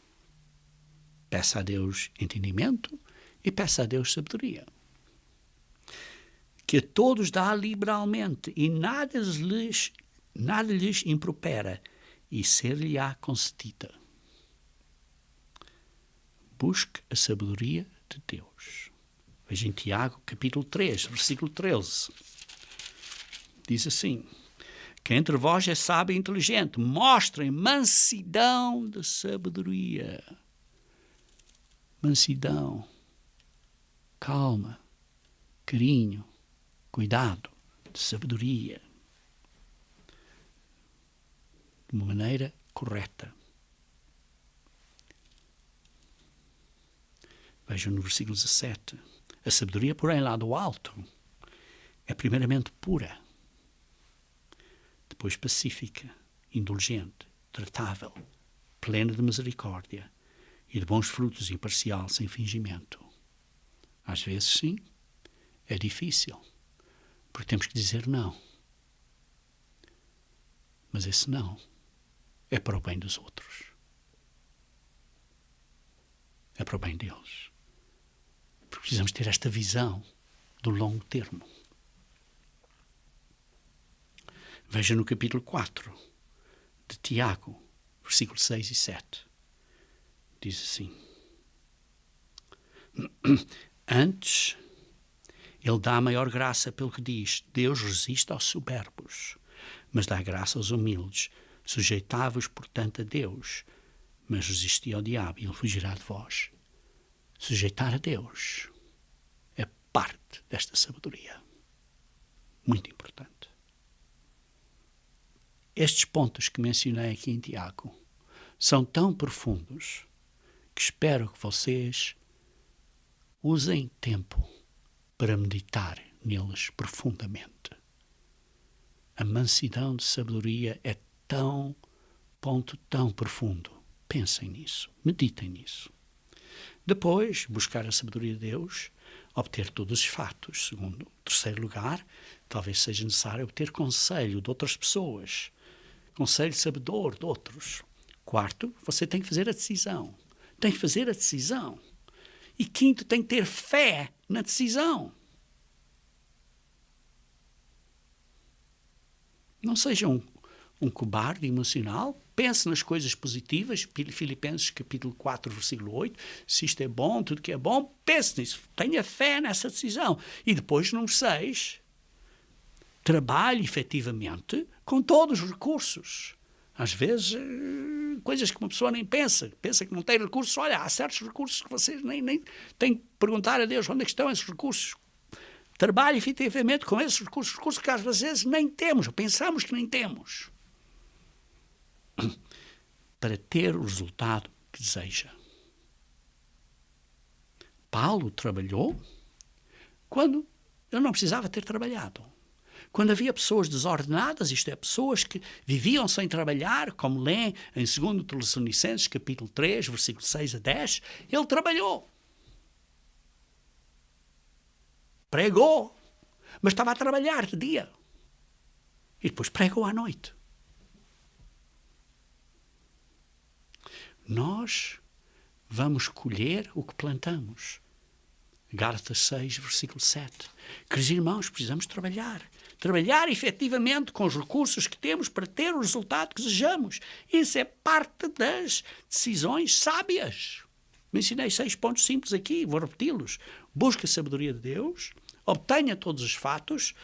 Peça a Deus entendimento e peça a Deus sabedoria. Que a todos dá liberalmente e nada lhes impropera, e ser-lhe-á concedida. Busque a sabedoria de Deus. Veja em Tiago, capítulo 3, versículo 13. Diz assim: que entre vós é sábio e inteligente, mostrem mansidão de sabedoria. Mansidão, calma, carinho, cuidado, de sabedoria. De uma maneira correta. Vejam no versículo 17. A sabedoria, porém, lá do alto, é primeiramente pura, depois pacífica, indulgente, tratável, plena de misericórdia e de bons frutos, imparcial, sem fingimento. Às vezes, sim, é difícil, porque temos que dizer não. Mas esse não é para o bem dos outros. É para o bem deles. Porque precisamos ter esta visão do longo termo. Veja no capítulo 4 de Tiago, versículos 6 e 7. Diz assim: antes, ele dá a maior graça pelo que diz: Deus resiste aos soberbos, mas dá graça aos humildes. Sujeitai-vos, portanto, a Deus, mas resisti ao diabo e ele fugirá de vós. Sujeitar a Deus é parte desta sabedoria. Muito importante. Estes pontos que mencionei aqui em Tiago são tão profundos que espero que vocês usem tempo para meditar neles profundamente. A mansidão de sabedoria é ponto tão profundo. Pensem nisso, meditem nisso. Depois, buscar a sabedoria de Deus, obter todos os fatos. Segundo, terceiro lugar, talvez seja necessário obter conselho de outras pessoas, conselho sabedor de outros. Quarto, você tem que fazer a decisão. Tem que fazer a decisão. E quinto, tem que ter fé na decisão. Não seja um cobarde emocional. Pense nas coisas positivas. Filipenses capítulo 4, versículo 8. Se isto é bom, tudo que é bom, pense nisso. Tenha fé nessa decisão. E depois, número 6, trabalhe efetivamente com todos os recursos. Às vezes, coisas que uma pessoa nem pensa. Pensa que não tem recursos. Olha, há certos recursos que vocês nem têm que perguntar a Deus onde é que estão esses recursos. Trabalhe efetivamente com esses recursos que às vezes nem temos, pensamos que nem temos, para ter o resultado que deseja. Paulo trabalhou quando ele não precisava ter trabalhado. Quando havia pessoas desordenadas, isto é, pessoas que viviam sem trabalhar, como lê em 2 Tessalonicenses, capítulo 3, versículo 6 a 10, ele trabalhou. Pregou, mas estava a trabalhar de dia. E depois pregou à noite. Nós vamos colher o que plantamos. Gálatas 6, versículo 7. Queridos irmãos, precisamos trabalhar. trabalhar efetivamente com os recursos que temos para ter o resultado que desejamos. Isso é parte das decisões sábias. Mencionei 6 pontos simples aqui, vou repeti-los. Busque a sabedoria de Deus, obtenha todos os fatos,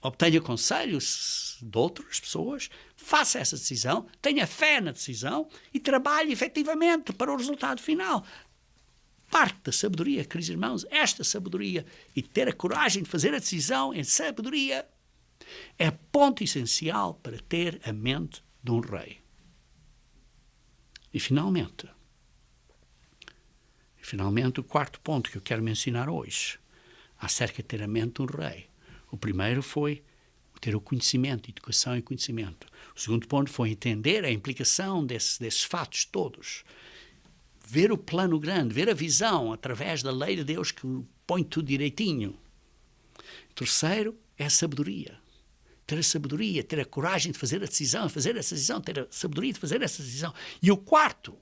obtenha conselhos de outras pessoas, faça essa decisão, tenha fé na decisão e trabalhe efetivamente para o resultado final. Parte da sabedoria, queridos irmãos, esta sabedoria e ter a coragem de fazer a decisão em sabedoria é ponto essencial para ter a mente de um rei. E finalmente, o quarto ponto que eu quero mencionar hoje, acerca de ter a mente de um rei. O primeiro foi ter o conhecimento, educação e conhecimento. O segundo ponto foi entender a implicação desses fatos todos. Ver o plano grande, ver a visão através da lei de Deus que põe tudo direitinho. O terceiro é a sabedoria. Ter a sabedoria, ter a coragem de fazer a decisão, ter a sabedoria de fazer essa decisão. E o quarto,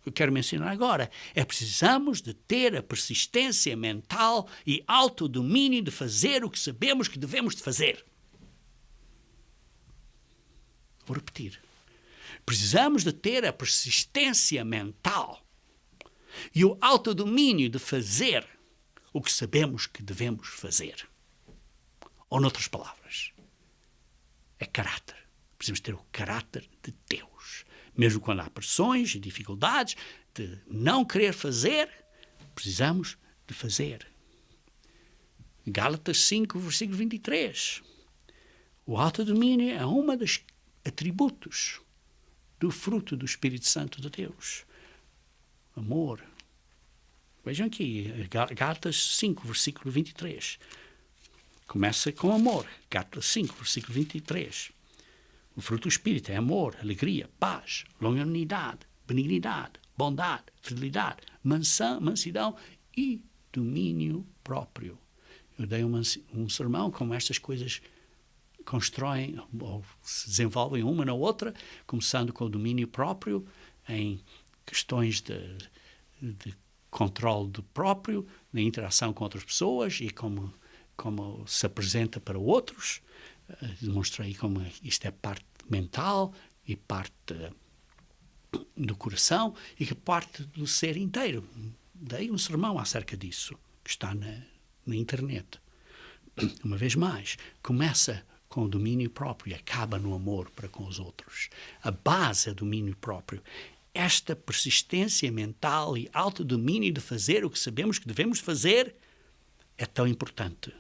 que eu quero mencionar agora, é precisamos de ter a persistência mental e autodomínio de fazer o que sabemos que devemos de fazer. Vou repetir. Precisamos de ter a persistência mental e o autodomínio de fazer o que sabemos que devemos fazer. Ou, noutras palavras, é caráter. Precisamos ter o caráter de Deus. Mesmo quando há pressões e dificuldades de não querer fazer, precisamos de fazer. Gálatas 5, versículo 23. O autodomínio é uma dos atributos do fruto do Espírito Santo de Deus. Amor. Vejam aqui, Gálatas 5, versículo 23. Começa com amor. Gálatas 5, versículo 23. O fruto do Espírito é amor, alegria, paz, longanimidade, benignidade, bondade, fidelidade, mansidão e domínio próprio. Eu dei um sermão como estas coisas constroem ou se desenvolvem uma na outra, começando com o domínio próprio em questões de controle do próprio, na interação com outras pessoas e como se apresenta para outros. Demonstrei como isto é parte mental e parte do coração e que parte do ser inteiro. Dei um sermão acerca disso, que está na internet. Uma vez mais, começa com o domínio próprio e acaba no amor para com os outros. A base é domínio próprio. Esta persistência mental e autodomínio de fazer o que sabemos que devemos fazer é tão importante.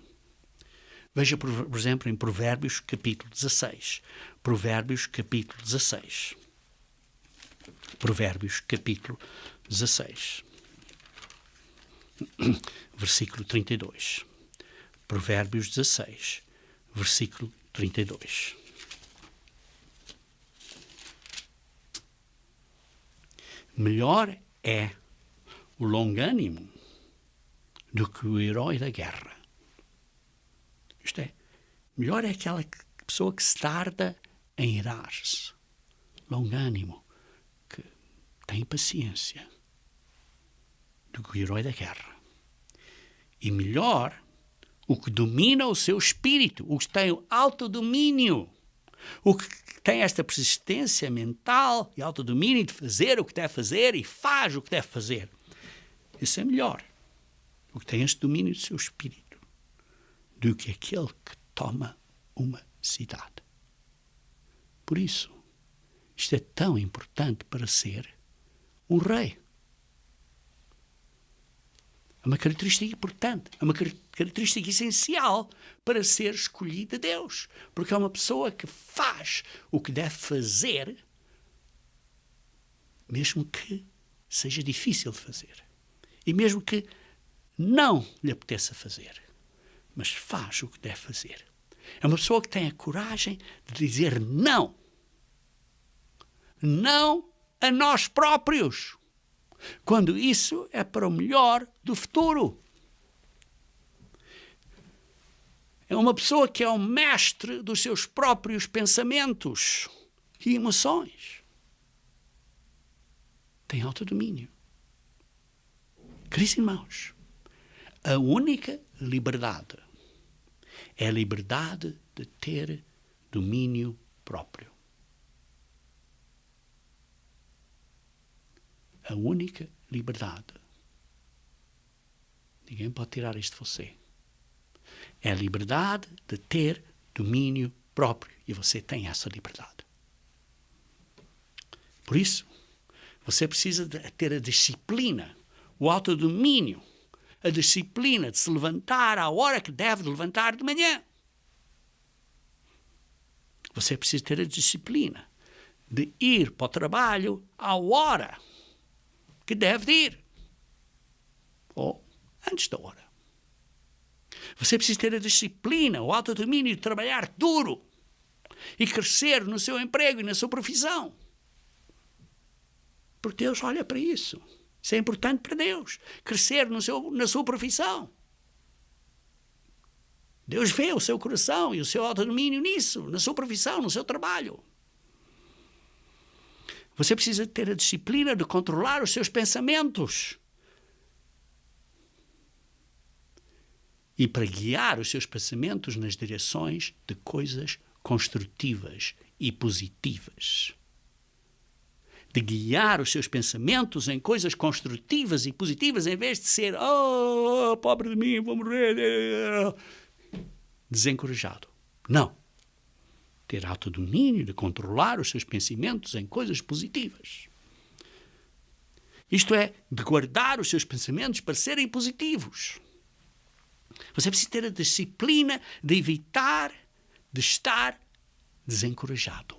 Veja, por exemplo, em Provérbios, capítulo 16. Provérbios, capítulo 16. Provérbios, capítulo 16. Versículo 32. Provérbios 16, versículo 32. Melhor é o longânimo do que o herói da guerra. Isto é, melhor é aquela pessoa que se tarda em irar-se. Longânimo, que tem paciência, do que o herói da guerra. E melhor o que domina o seu espírito, o que tem o autodomínio, o que tem esta persistência mental e autodomínio de fazer o que deve fazer e faz o que deve fazer. Isso é melhor, o que tem este domínio do seu espírito, do que aquele que toma uma cidade. Por isso, isto é tão importante para ser um rei. É uma característica importante, é uma característica essencial para ser escolhido a Deus. Porque é uma pessoa que faz o que deve fazer, mesmo que seja difícil de fazer. E mesmo que não lhe apeteça fazer. Mas faz o que deve fazer. É uma pessoa que tem a coragem de dizer não. Não a nós próprios. Quando isso é para o melhor do futuro. É uma pessoa que é o mestre dos seus próprios pensamentos e emoções. Tem autodomínio. Queridos irmãos, a única liberdade é a liberdade de ter domínio próprio. A única liberdade, ninguém pode tirar isto de você, é a liberdade de ter domínio próprio. E você tem essa liberdade. Por isso, você precisa de ter a disciplina, o autodomínio, a disciplina de se levantar à hora que deve levantar de manhã. Você precisa ter a disciplina de ir para o trabalho à hora que deve ir, ou antes da hora. Você precisa ter a disciplina, o autodomínio de trabalhar duro e crescer no seu emprego e na sua profissão. Porque Deus olha para isso. Isso é importante para Deus. Crescer na sua profissão. Deus vê o seu coração e o seu autodomínio nisso, na sua profissão, no seu trabalho. Você precisa ter a disciplina de controlar os seus pensamentos. E para guiar os seus pensamentos nas direções de coisas construtivas e positivas. De guiar os seus pensamentos em coisas construtivas e positivas, em vez de ser, oh, pobre de mim, vou morrer, desencorajado. Não. Ter autodomínio de controlar os seus pensamentos em coisas positivas. Isto é, de guardar os seus pensamentos para serem positivos. Você precisa ter a disciplina de evitar de estar desencorajado.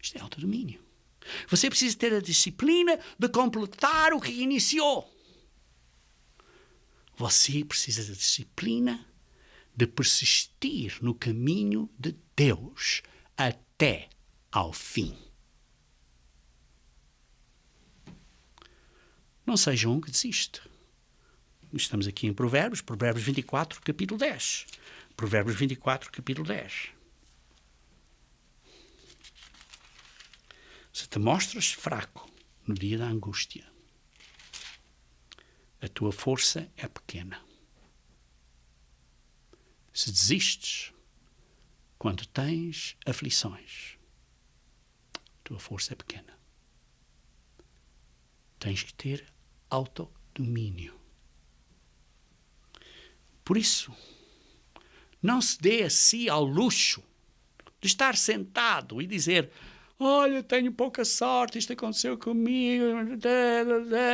Isto é autodomínio. Você precisa ter a disciplina de completar o que iniciou. Você precisa da disciplina de persistir no caminho de Deus até ao fim. Não seja um que desiste. Estamos aqui em Provérbios 24, capítulo 10. Provérbios 24, capítulo 10. Se te mostras fraco no dia da angústia, a tua força é pequena. Se desistes quando tens aflições, a tua força é pequena. Tens que ter autodomínio. Por isso, não se dê a si ao luxo de estar sentado e dizer: olha, tenho pouca sorte, isto aconteceu comigo,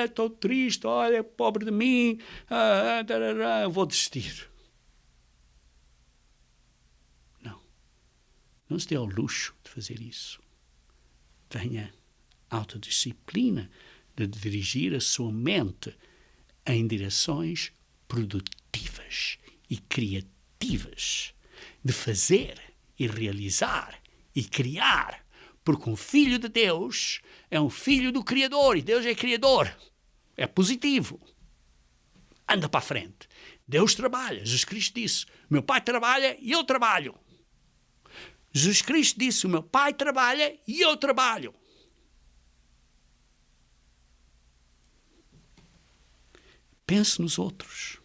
estou triste, olha, pobre de mim, vou desistir. Não. Não se dê ao luxo de fazer isso. Tenha autodisciplina de dirigir a sua mente em direções produtivas e criativas, de fazer e realizar e criar, porque um filho de Deus é um filho do Criador, e Deus é Criador, é positivo, anda para a frente. Deus trabalha. Jesus Cristo disse: meu Pai trabalha e eu trabalho. Jesus Cristo disse: o meu Pai trabalha e eu trabalho. Pense nos outros.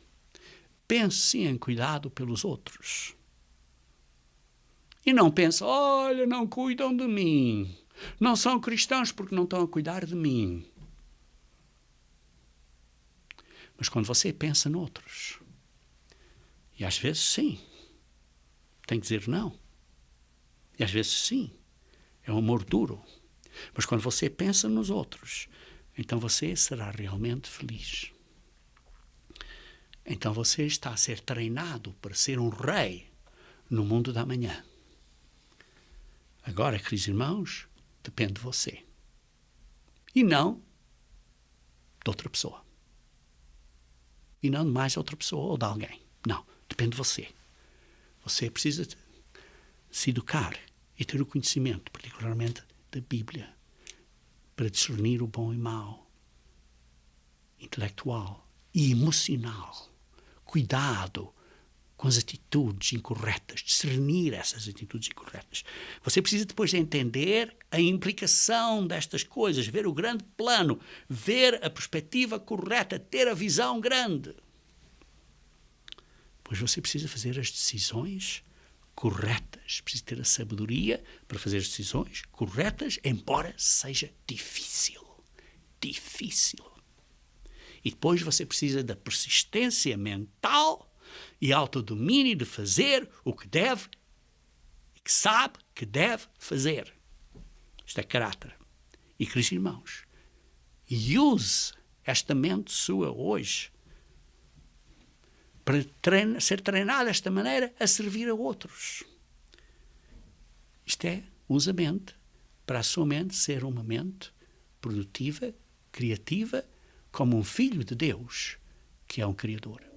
Pense sim em cuidado pelos outros. E não pense: olha, não cuidam de mim. Não são cristãos porque não estão a cuidar de mim. Mas quando você pensa noutros, e às vezes sim, tem que dizer não. E às vezes sim, é um amor duro. Mas quando você pensa nos outros, então você será realmente feliz. Então você está a ser treinado para ser um rei no mundo da manhã. Agora, queridos irmãos, depende de você. E não de outra pessoa. E não de mais outra pessoa ou de alguém. Não, depende de você. Você precisa se educar e ter o conhecimento, particularmente da Bíblia, para discernir o bom e mau, intelectual e emocional. Cuidado com as atitudes incorretas, discernir essas atitudes incorretas. Você precisa depois de entender a implicação destas coisas, ver o grande plano, ver a perspectiva correta, ter a visão grande. Pois você precisa fazer as decisões corretas. Preciso ter a sabedoria para fazer as decisões corretas, embora seja difícil. Difícil. E depois você precisa da persistência mental e autodomínio de fazer o que deve e que sabe que deve fazer. Isto é caráter. E, queridos irmãos, use esta mente sua hoje para ser treinado desta maneira a servir a outros. Isto é, use a mente para a sua mente ser uma mente produtiva, criativa, como um filho de Deus, que é um Criador.